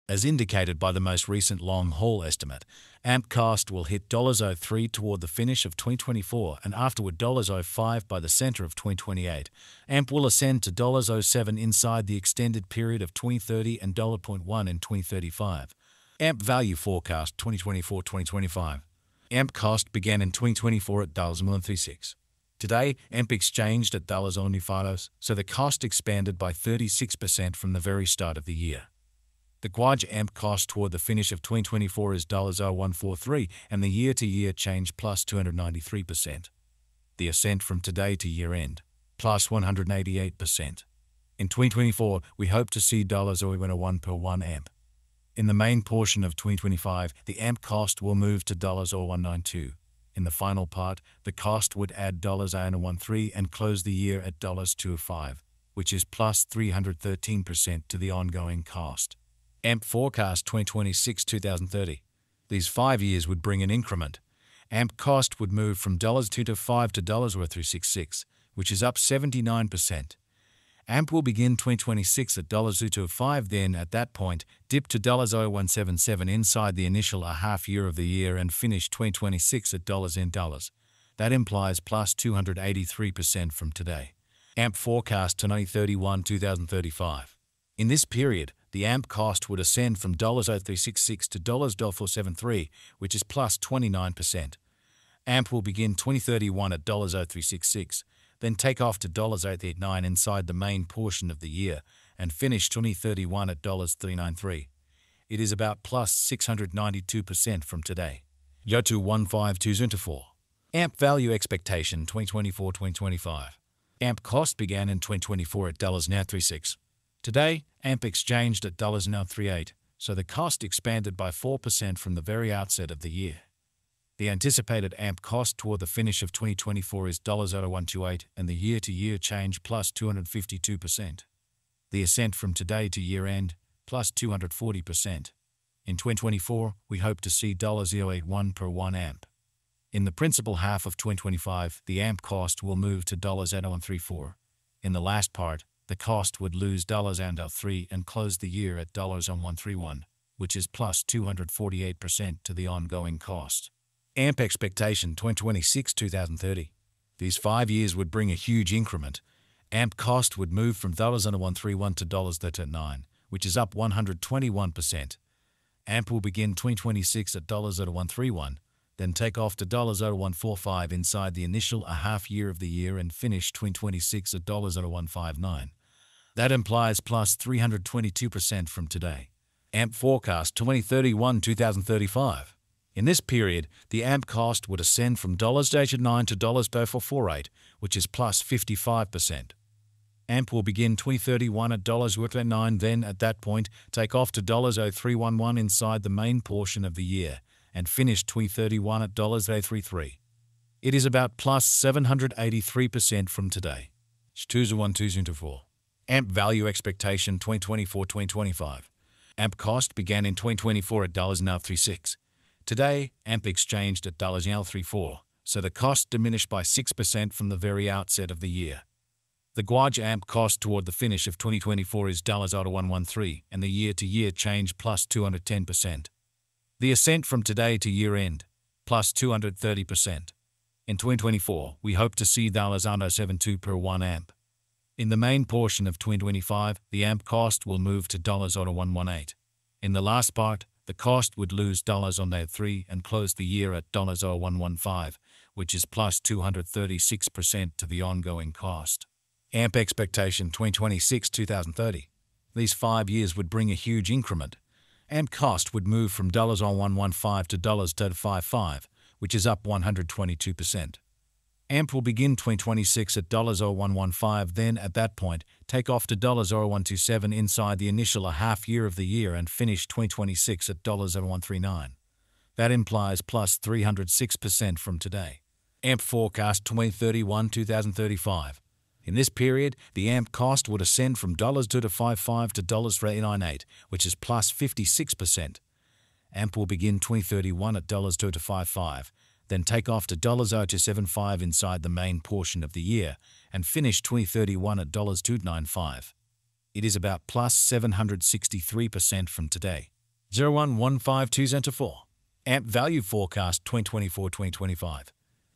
As indicated by the most recent long-haul estimate, AMP cost will hit $0.03 toward the finish of 2024 and afterward $0.05 by the center of 2028. AMP will ascend to $0.07 inside the extended period of 2030 and $0.1 in 2035. AMP value forecast 2024-2025. AMP cost began in 2024 at $1.36. Today, AMP exchanged at $0.95, so the cost expanded by 36% from the very start of the year. The Quad AMP cost toward the finish of 2024 is $0.143 and the year-to-year change plus 293%. The ascent from today to year-end, plus 188%. In 2024, we hope to see $0.01 per 1 AMP. In the main portion of 2025, the AMP cost will move to $0.192. In the final part, the cost would add $0.13 and close the year at $2.05, which is plus 313% to the ongoing cost. AMP forecast 2026-2030. These 5 years would bring an increment. AMP cost would move from $2.05 to $0.366, which is up 79%. AMP will begin 2026 at $2.05, then at that point dip to $0.177 inside the initial half year of the year and finish 2026 at $10. That implies plus 283% from today. AMP forecast to 2031-2035. In this period, the AMP cost would ascend from $0.366 to $0.473, which is plus 29%. AMP will begin 2031 at $0.366, then take off to $0.889 inside the main portion of the year and finish 2031 at $0.393. It is about plus 692% from today. Yotu 15224. AMP value expectation 2024-2025. AMP cost began in 2024 at $0.36. Today, AMP exchanged at $0.38, so the cost expanded by 4% from the very outset of the year. The anticipated AMP cost toward the finish of 2024 is $0.0128 and the year-to-year change plus 252%. The ascent from today to year-end plus 240%. In 2024, we hope to see $0.081 per 1 AMP. In the principal half of 2025, the AMP cost will move to $0.0134. In the last part, the cost would lose $0.03 and close the year at $0.131, which is plus 248% to the ongoing cost. AMP expectation 2026-2030. These 5 years would bring a huge increment. AMP cost would move from $0.131 to $0.39, which is up 121%. AMP will begin 2026 at $0.131, then take off to $0.145 inside the initial half year of the year and finish 2026 at $0.159. That implies plus 322% from today. AMP forecast 2031-2035. In this period, the AMP cost would ascend from $0.89 to $0.448, which is plus 55%. AMP will begin 2031 at $0.9, then at that point take off to $0.0311 inside the main portion of the year and finish 2031 at $0.833. It is about plus 783% from today. 2024. AMP value expectation 2024-2025. AMP cost began in 2024 at $0.36. Today, AMP exchanged at $0.34, so the cost diminished by 6% from the very outset of the year. The Guaj AMP cost toward the finish of 2024 is $0.113 and the year-to-year change plus 210%. The ascent from today to year-end, plus 230%. In 2024, we hope to see $0.72 per 1 AMP. In the main portion of 2025, the AMP cost will move to $0.118. In the last part, the cost would lose $0.03 and close the year at $0.115, which is plus 236% to the ongoing cost. AMP expectation 2026-2030. These 5 years would bring a huge increment. AMP cost would move from $1.15 to $0.55, which is up 122%. AMP will begin 2026 at $0.115, then at that point take off to $0.127 inside the initial half year of the year and finish 2026 at $0.139. That implies plus 306% from today. AMP forecast 2031-2035. In this period, the AMP cost would ascend from $2.55 to $3.98, which is plus 56%. AMP will begin 2031 at $2.55, then take off to $0.275 inside the main portion of the year and finish 2031 at $2.95. It is about plus 763% from today. 0.11524. AMP value forecast 2024-2025.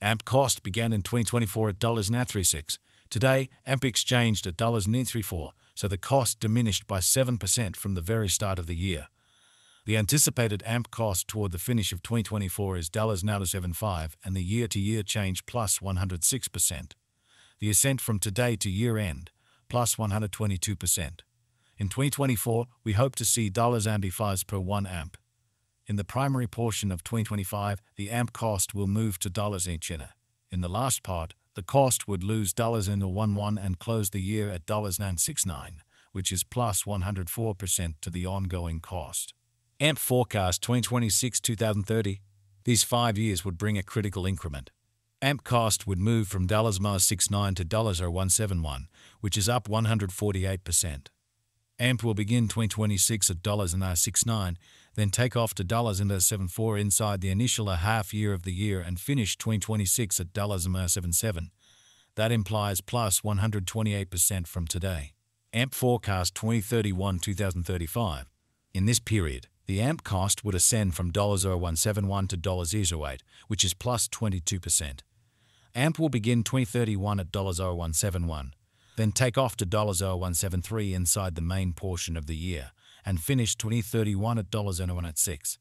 AMP cost began in 2024 at $936. Today, AMP exchanged at $934, so the cost diminished by 7% from the very start of the year. The anticipated AMP cost toward the finish of 2024 is $975, and the year-to-year change plus 106%. The ascent from today to year-end, plus 122%. In 2024, we hope to see $95 per 1 AMP. In the primary portion of 2025, the AMP cost will move to $each. In the last part, the cost would lose $11 and close the year at $969, which is plus 104% to the ongoing cost. AMP forecast 2026-2030. These 5 years would bring a critical increment. AMP cost would move from $69 to $171, which is up 148%. AMP will begin 2026 at $69, then take off to $74 inside the initial half year of the year and finish 2026 at $77. That implies plus 128% from today. AMP forecast 2031-2035. In this period, the AMP cost would ascend from $171 to $08, which is plus 22%. AMP will begin 2031 at $0171, then take off to $0173 inside the main portion of the year, and finish 2031 at $0116.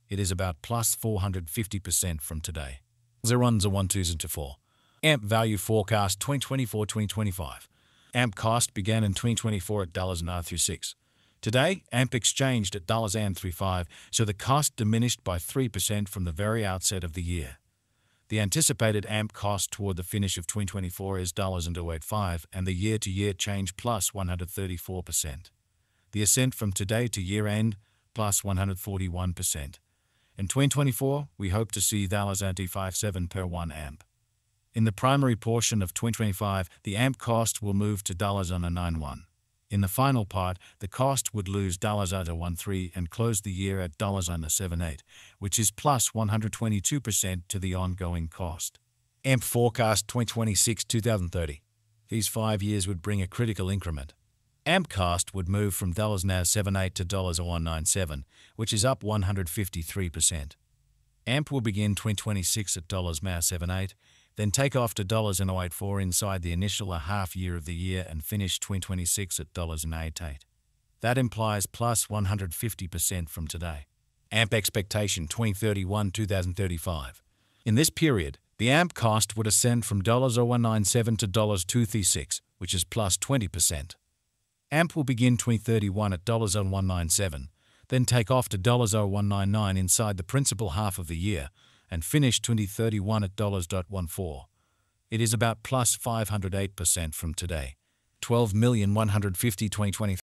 It is about plus 450% from today. 0.11224. AMP value forecast 2024-2025. AMP cost began in 2024 at $936. Today, AMP exchanged at $35, so the cost diminished by 3% from the very outset of the year. The anticipated AMP cost toward the finish of 2024 is $0.85, and the year-to-year change plus 134%. The ascent from today to year-end plus 141%. In 2024, we hope to see $57 per 1 AMP. In the primary portion of 2025, the AMP cost will move to $91. In the final part, the cost would lose $13 and close the year at $78, which is plus 122% to the ongoing cost. AMP forecast 2026-2030. These 5 years would bring a critical increment. AMP cost would move from $78 to $197, which is up 153%. AMP will begin 2026 at $78, then take off to $0.84 inside the initial half year of the year and finish 2026 at $88. That implies plus 150% from today. AMP expectation 2031-2035. In this period, the AMP cost would ascend from $197 to $236, which is plus 20%. AMP will begin 2031 at $197, then take off to $199 inside the principal half of the year, and finish 2031 at $14. It is about plus 508% from today. 12,150,2023.